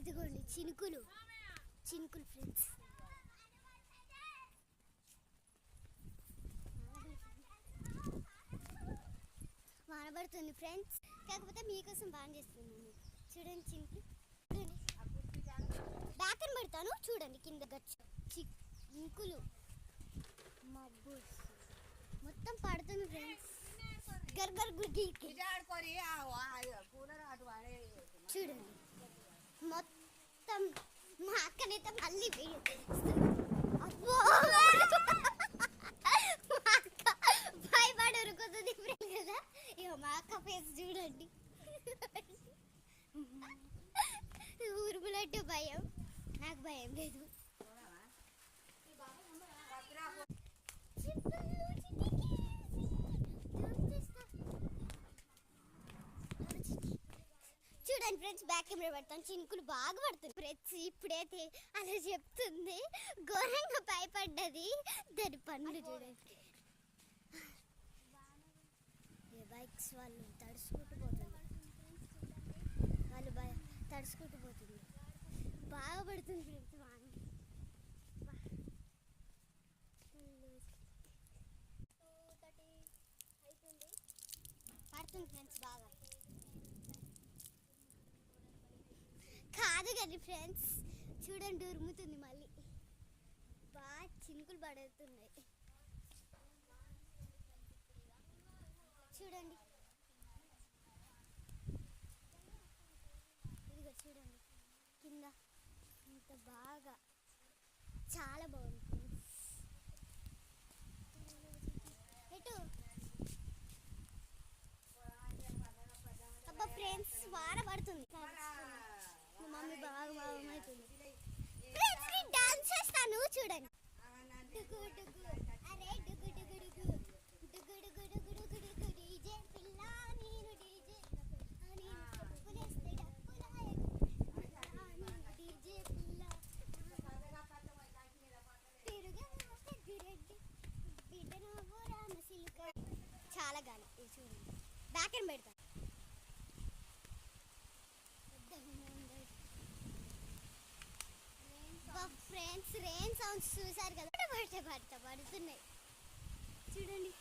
ఇదిగోండి చినుకులు చినుకులు ఫ్రెండ్స్. వానబడుతుంది ఫ్రెండ్స్, కాకపోతే మీకోసం బాగా చేస్తున్నాను. చూడండి చినుకులు, చూడండి బ్యాక్ అని పెడతాను చూడండి. కింద గచ్చు చినుకులు మబ్బు మొత్తం పడుతుంది ఫ్రెండ్స్. గర్గర్ గుడ్డి చూడండి మొత్తం. మా అక్కనైతే మళ్ళీ అబ్బో భయపడి ఉరుకుతుంది కదా. ఇక మా అక్క ఫేస్ చూడండి, ఉరుములంటే భయం, నాకు భయం లేదు. చూడండి ఫ్రెండ్స్, బ్యాక్ కెమెరా పెడతాను. చినుకులు బాగా పడుతుంది ఫ్రెండ్స్. ఇప్పుడైతే అలా చెప్తుంది, ఘోరంగా భయపడ్డది. దాని పనులు చూడండి. బైక్స్ వాళ్ళు తడుచుకుంటూ పోతుంది, వాళ్ళు తడుచుకుంటూ పోతుంది. బాగా పడుతుంది ఫ్రెండ్స్ వాన. పడుతుంది ఫ్రెండ్స్ బాగా. కాదు కదా ఫ్రెండ్స్, చూడండి ఉరుముతుంది మళ్ళీ. బాగా చినుకులు పడుతున్నాయి చూడండి. ఇదిగో చూడండి కింద ఇంత బాగా, చాలా బాగుంది ఫ్రెండ్స్. ఎటు అబ్బా ఫ్రెండ్స్ వాన పడుతుంది. మా మమ్మీ బాగా అవుతుంది ఫ్రెండ్స్. నేను డాన్స్ చేస్తాను చూడండి. డుగు డుగు అరే డుగు డుగు డుగు డుగు డుగు డుగు డుగు డుగు డీజే పిల్ల నేను డీజే పులేస్తే డప్పులాయ డీజే పిల్ల తిరుగా పెద్దిరెడ్డి బిడ్డను రామ సిల్క. చాలా గాలి. ఇది చూడండి బ్యాక్ అండ్ పెడతా. ఫ్రెండ్స్ రెయిన్ సౌండ్స్ చూసారు కదా, పడుతున్నాయి చూడండి.